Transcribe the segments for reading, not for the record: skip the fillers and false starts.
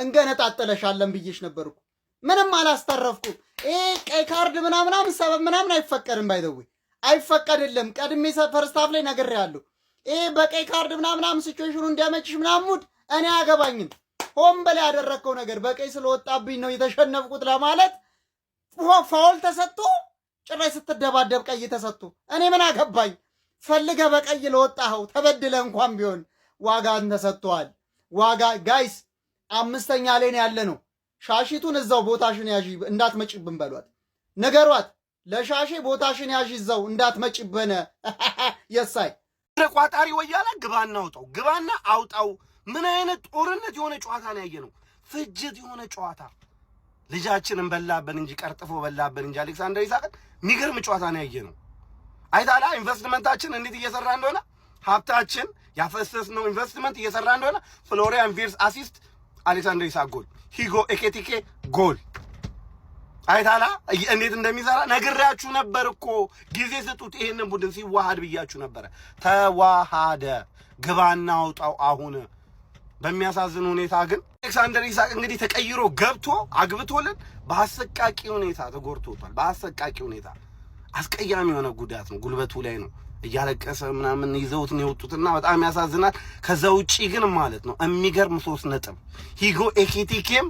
እንገነጣጠለሻለን ብዬሽ ነበርኩ። ምንም አላስተረፍኩም። ቀይ ካርድ ምናምን ሰበብ ምናምን አይፈቀድም። ባይደው አይፈቀድልም። ቀድሜ ፈርስት ሃፍ ላይ ነግሬያለሁ። በቀይ ካርድ ምናምን ሲቹዌሽኑ እንዲያመችሽ ምናምን እኔ አያገባኝም። ሆን በላይ ያደረከው ነገር በቀይ ስለወጣብኝ ነው የተሸነፍኩት ለማለት ፋውል ተሰጥቶ ጭራሽ ስትደባደብ ቀይ ተሰጥቶ እኔ ምን አገባኝ? ፈልገ በቀይ ለወጣኸው ተበድለ እንኳን ቢሆን ዋጋን ተሰጥቷል። ዋጋ ጋይስ 5ኛ ላይ ነው ያለ ነው። ሻሺቱን እዛው ቦታሽን ያዢ እንዳትመጭብን በሏት፣ ነገሯት። ለሻሼ ቦታሽን ያዢ እዛው እንዳትመጭብን። የሳይ ቋጣሪ ወያላ ግባና አውጣው፣ ግባና አውጣው። ምን አይነት ጦርነት የሆነ ጨዋታ ነው ያየነው? ፍጅት የሆነ ጨዋታ። ልጃችንን በላበን እንጂ ቀርጥፎ በላበን እንጂ አሌክሳንደር ኢሳቅን የሚገርም ጨዋታ ነው ያየነው። አይታላ ኢንቨስትመንታችን እንዴት እየሰራ እንደሆነ፣ ሀብታችን ያፈሰስነው ኢንቨስትመንት እየሰራ እንደሆነ። ፍሎሪያን ቪርስ አሲስት፣ አሌክሳንደር ኢሳቅ ጎል፣ ሂጎ ኤኬቲኬ ጎል። አይታላ እንዴት እንደሚሰራ ነግራችሁ ነበር እኮ። ጊዜ ስጡት ይሄንን ቡድን ሲዋሃድ ብያችሁ ነበር። ተዋሃደ። ግባና አውጣው አሁን። በሚያሳዝን ሁኔታ ግን አሌክሳንደር ኢሳቅ እንግዲህ ተቀይሮ ገብቶ አግብቶልን በአሰቃቂ ሁኔታ ተጎድቶታል። በአሰቃቂ ሁኔታ አስቀያሚ የሆነ ጉዳት ነው። ጉልበቱ ላይ ነው እያለቀሰ ምናምን ይዘውት ነው የወጡትና በጣም ያሳዝናል። ከዛ ውጪ ግን ማለት ነው የሚገርም 3 ነጥብ። ሂጎ ኤኬቲኬም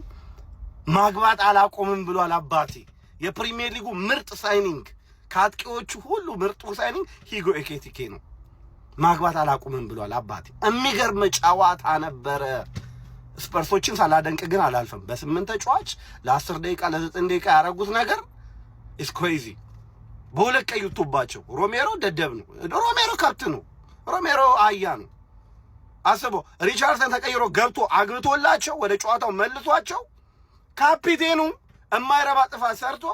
ማግባት አላቆምም ብሏል። አባቴ የፕሪሚየር ሊጉ ምርጥ ሳይኒንግ፣ ከአጥቂዎቹ ሁሉ ምርጡ ሳይኒንግ ሂጎ ኤኬቲኬ ነው። ማግባት አላቆምም ብሏል አባቴ። የሚገርም ጨዋታ ነበረ። ስፐርሶችን ሳላደንቅ ግን አላልፈም። በ8 ተጫዋች ለ10 ደቂቃ ለ9 ደቂቃ ያደረጉት ነገር ኢስ ክሬዚ። በሁለት ቀይ ወጥቶባቸው። ሮሜሮ ደደብ ነው። ሮሜሮ ከብት ነው። ሮሜሮ አያ ነው። አስቦ ሪቻርድሰን ተቀይሮ ገብቶ አግብቶላቸው ወደ ጨዋታው መልሷቸው ካፒቴኑ የማይረባ ጥፋት ሰርቶ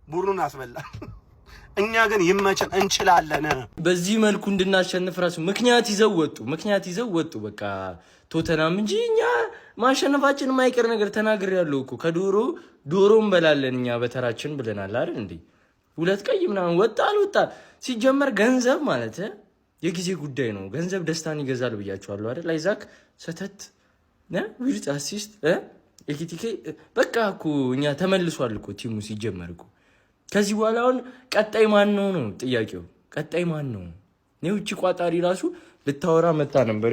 ቡድኑን አስበላ። እኛ ግን ይመቸን እንችላለን። በዚህ መልኩ እንድናሸንፍ ራሱ ምክንያት ይዘው ወጡ። በቃ ቶተናም እንጂ እኛ ማሸነፋችን የማይቀር ነገር ተናግሬያለሁ እኮ። ዶሮ እንበላለን እኛ በተራችን ብለናል አይደል እንዴ? 2 ቀይ ምናምን ወጣ አልወጣ ሲጀመር ገንዘብ ማለት የጊዜ ጉዳይ ነው። ገንዘብ ደስታን ይገዛል ብያችኋለሁ አይደል? አይዛክ ሰተት ዊርት አሲስት ኤኪቲኬ በቃ እኮ እኛ ተመልሷል እኮ ቲሙ ሲጀመር እኮ። ከዚህ በኋላ አሁን ቀጣይ ማን ነው ጥያቄው? ቀጣይ ማን ነው? ነው እቺ ቋጣሪ ራሱ ልታወራ መጣ ነበር።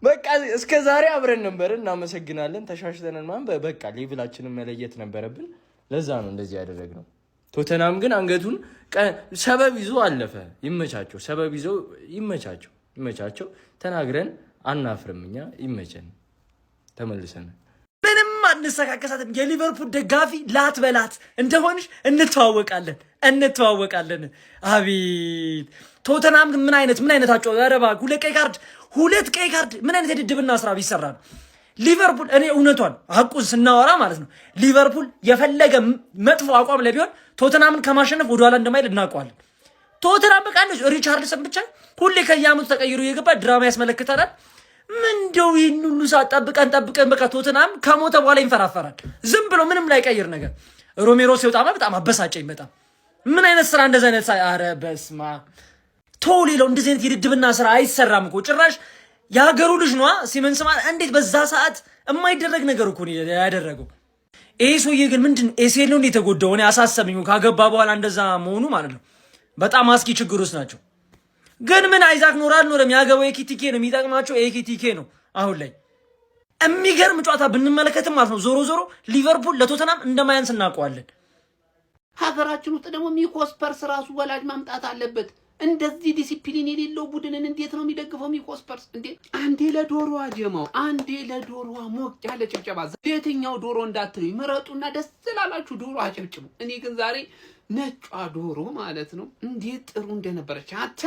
በቃ እስከ ዛሬ አብረን ነበር። እናመሰግናለን። ተሻሽተናል ማን በቃ ሌቭላችንን መለየት ነበረብን። ለዛ ነው እንደዚህ ያደረግነው። ቶተናም ግን አንገቱን ሰበብ ይዞ አለፈ። ይመቻቸው፣ ሰበብ ይዞ ይመቻቸው። ተናግረን አናፍርም እኛ። ይመቸን። ተመልሰን ምንም አንሰካከሳትም። የሊቨርፑል ደጋፊ ላትበላት እንደሆንሽ እንተዋወቃለን። አቤት ቶተናም ምን አይነት አጫው ያረባ 2 ቀይ ካርድ ምን አይነት የድድብና ስራ ቢሰራ ነው ሊቨርፑል። እኔ እውነቷን ሐቁን ስናወራ ማለት ነው ሊቨርፑል የፈለገ መጥፎ አቋም ላይ ቢሆን ቶተናምን ከማሸነፍ ወደኋላ እንደማይል እናውቀዋለን። ቶተናም በቃ ሪቻርድሰን ብቻ ሁሌ ከያመቱ ተቀይሮ የገባ ድራማ ያስመለክታል። ምንድነው ይህን ሁሉ ሰዓት ጠብቀን በቃ ቶተናም ከሞተ በኋላ ይንፈራፈራል። ዝም ብሎ ምንም ላይ ቀይር ነገር። ሮሜሮ ሲወጣማ በጣም አበሳጨኝ። በጣም ምን አይነት ስራ እንደዚህ አይነት አረ በስማ ቶሌሎ እንደዚህ አይነት የድድብና ስራ አይሰራም እኮ ጭራሽ። የሀገሩ ልጅ ነዋ ሲመንስ ማለት እንዴት በዛ ሰዓት የማይደረግ ነገር እኮ ነው ያደረገው። ይሄ ሰውዬ ግን ምንድነው ኤሲኤል ነው የተጎዳው? እኔ አሳሰበኝ ካገባ በኋላ እንደዛ መሆኑ ማለት ነው። በጣም አስኪ ችግር ውስጥ ናቸው። ግን ምን አይዛክ ኖራል ኖረም ያገባው ኤኪቲኬ ነው የሚጠቅማቸው። ኤኪቲኬ ነው አሁን ላይ የሚገርም ጨዋታ ብንመለከትም ማለት ነው። ዞሮ ሊቨርፑል ለቶተናም እንደማያንስ እናውቀዋለን። ሀገራችን ውስጥ ደግሞ ሚኮስፐርስ ራሱ ወላጅ ማምጣት አለበት። እንደዚህ ዲሲፕሊን የሌለው ቡድንን እንዴት ነው የሚደግፈው ሚኮስፐርስ? እንዴ አንዴ ለዶሮዋ ጀማው፣ አንዴ ለዶሮዋ ሞቅ ያለ ጭብጨባ። ለየትኛው ዶሮ እንዳትሉኝ ምረጡና ደስ ላላችሁ ዶሮ አጨብጭቡ። እኔ ግን ዛሬ ነጯ ዶሮ ማለት ነው እንዴት ጥሩ እንደነበረች አንተ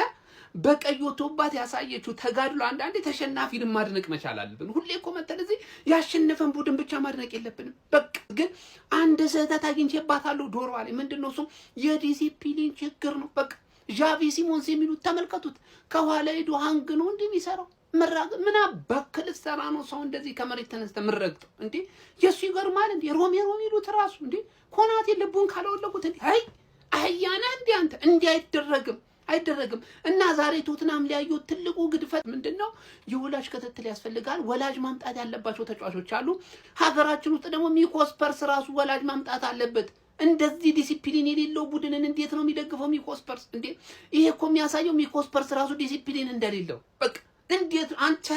በቀይ ወጥቶባት ያሳየችው ተጋድሎ። አንዳንዴ ተሸናፊን ማድነቅ መቻል አለብን። ሁሌ እኮ መተን እዚህ ያሸነፈን ቡድን ብቻ ማድነቅ የለብንም። በቃ ግን አንድ ስህተት አግኝቼባታለሁ ዶሮዋ ላይ። ምንድነው እሱ? የዲሲፕሊን ችግር ነው። በቃ ዣቪ ሲሞንስ የሚሉት ተመልከቱት። ከኋላ ሄዶ ሃንግ ነው እንዴ የሚሰራው? ምን አባክል ሰራ ነው ሰው እንደዚህ ከመሬት ተነስተ ምረግጠው እንዴ? የሱ ይገርማል እንዴ። ሮሜሮ የሚሉት ራሱ እንዴ ኮናቴ ልቡን ካላወለቁት እንዴ አይ አህያና እንዴ አንተ እንዴ አይደረግም። አይደረግም። እና ዛሬ ቶትናም ሊያየው ትልቁ ግድፈት ምንድነው? የወላጅ ክትትል ያስፈልጋል። ወላጅ ማምጣት ያለባቸው ተጫዋቾች አሉ። ሀገራችን ውስጥ ደግሞ ሚኮስፐርስ ራሱ ወላጅ ማምጣት አለበት። እንደዚህ ዲሲፕሊን የሌለው ቡድንን እንዴት ነው የሚደግፈው ሚኮስፐርስ? እንዴ ይሄ እኮ የሚያሳየው ሚኮስፐርስ ራሱ ዲሲፕሊን እንደሌለው። በቃ እንዴት አንተ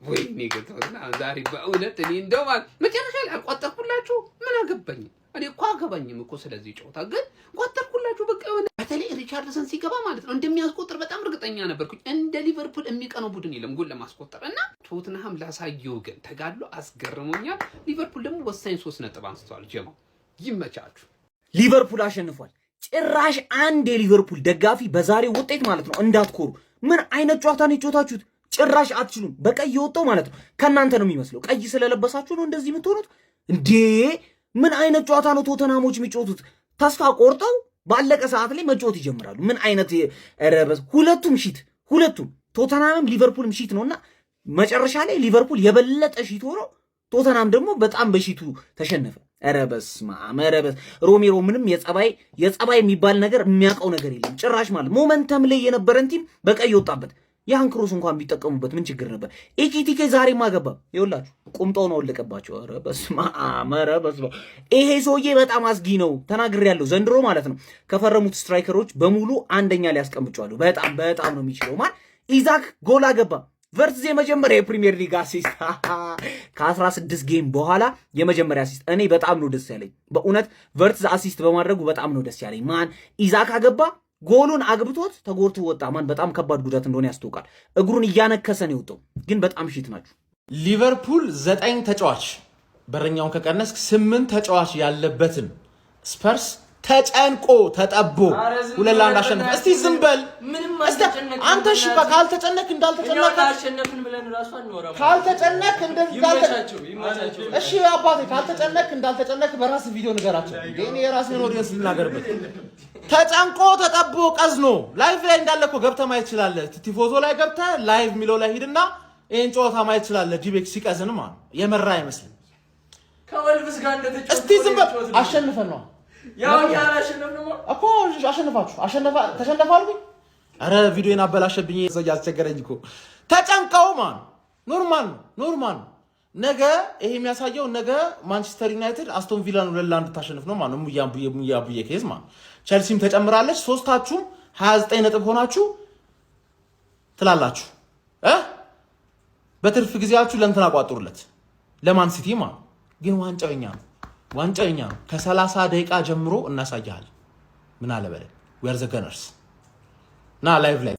ወይኔ ገቶና ዛሬ በእውነት እኔ እንደው መጨረሻ ላይ አልቆጠርኩላችሁ። ምን አገባኝ? እኔ እኮ አገባኝም እኮ ስለዚህ ጨዋታ ግን ቆጠርኩላችሁ። በቃ የሆነ በተለይ ሪቻርድሰን ሲገባ ማለት ነው እንደሚያስቆጥር በጣም እርግጠኛ ነበርኩኝ። እንደ ሊቨርፑል የሚቀነው ቡድን የለም ጎል ለማስቆጠር እና ቶትንሃም ላሳየው ግን ተጋድሎ አስገርሞኛል። ሊቨርፑል ደግሞ ወሳኝ 3 ነጥብ አንስተዋል። ጀማው ይመቻችሁ። ሊቨርፑል አሸንፏል። ጭራሽ አንድ የሊቨርፑል ደጋፊ በዛሬው ውጤት ማለት ነው እንዳትኮሩ። ምን አይነት ጨዋታ ነው የጨዋታችሁት? ጭራሽ አትችሉም። በቀይ የወጣው ማለት ነው ከእናንተ ነው የሚመስለው። ቀይ ስለለበሳችሁ ነው እንደዚህ የምትሆኑት እንዴ? ምን አይነት ጨዋታ ነው ቶተናሞች የሚጫወቱት? ተስፋ ቆርጠው ባለቀ ሰዓት ላይ መጫወት ይጀምራሉ። ምን አይነት ረበስ! ሁለቱም ቶተናምም ሊቨርፑልም ሺት ነውና መጨረሻ ላይ ሊቨርፑል የበለጠ ሺት ሆኖ ቶተናም ደግሞ በጣም በሺቱ ተሸነፈ። ረበስ ማመረበስ ሮሜሮ ምንም የጸባይ የሚባል ነገር የሚያውቀው ነገር የለም ጭራሽ ማለት ሞመንተም ላይ የነበረን ቲም በቀይ ወጣበት። ያን ክሮስ እንኳን ቢጠቀሙበት ምን ችግር ነበር? ኤኪቲኬ ዛሬ ማገባ ይኸውላችሁ ቁምጣው ነው ወለቀባቸው። ረበስ ማመረበስ ይሄ ሰውዬ በጣም አስጊ ነው ተናግሬያለሁ። ዘንድሮ ማለት ነው ከፈረሙት ስትራይከሮች በሙሉ አንደኛ ላይ ያስቀምጫለሁ። በጣም ነው የሚችለው ማለት ኢዛክ ጎል አገባ። ቨርትዝ የመጀመሪያ የፕሪሚየር ሊግ አሲስት ከ16 ጌም በኋላ የመጀመሪያ አሲስት። እኔ በጣም ነው ደስ ያለኝ በእውነት ቨርትዝ አሲስት በማድረጉ በጣም ነው ደስ ያለኝ። ማን ኢዛክ አገባ፣ ጎሉን አግብቶት ተጎድቶ ወጣ። ማን በጣም ከባድ ጉዳት እንደሆነ ያስታውቃል። እግሩን እያነከሰ ነው የወጣው። ግን በጣም ሺት ናችሁ። ሊቨርፑል 9 ተጫዋች በረኛውን ከቀነስክ 8 ተጫዋች ያለበትን ስፐርስ ተጨንቆ ተጠቦ 2-1 አሸነፈ። እስቲ ዝም በል አንተ። እሺ ካልተጨነክ እንዳልተጨነክ አሸነፍን ብለን ራሱ አንወራም። ካልተጨነክ ይመቻቸው። እሺ አባቴ ካልተጨነክ እንዳልተጨነክ በራስ ቪዲዮ ንገራቸው። እኔ የራሴን ኦዲየንስ ልናገርበት። ተጨንቆ ተጠቦ ቀዝኖ ላይቭ ላይ እንዳለ እኮ ገብተህ ማየት ትችላለህ። ቲፎዞ ላይ ገብተህ ላይቭ የሚለው ላይ ሂድና ይሄን ጨዋታ ማየት ትችላለህ። ዲቤክ ሲቀዝን ማለት የመራ አይመስልም። ከወልቭስ ጋር እንደተጫወተ እስቲ ዝም በል። አሸንፈን ነው ያው ያላሸነፍነው እኮ ተሸነፋሉ። አረ ቪዲዮን አበላሸብኝ። እዛው ያስቸገረኝ እኮ ተጨንቀው ማን ኖርማል ነገ ይሄ የሚያሳየው ነገ ማንቸስተር ዩናይትድ አስቶን ቪላን 2-1 ታሸንፍ ነው ማለት ነው። ሙያቡዬ ኬዝ ማለት ቸልሲም ተጨምራለች። ሶስታችሁም 29 ነጥብ ሆናችሁ ትላላችሁ። በትርፍ ጊዜያችሁ ለእንትን አቋጥሩለት ለማን ሲቲ ማለት ግን ዋንጫኛ ነው ከ30 ደቂቃ ጀምሮ እናሳያለን። ምን አለ በለ we are the gunners ና ላይቭ ላይ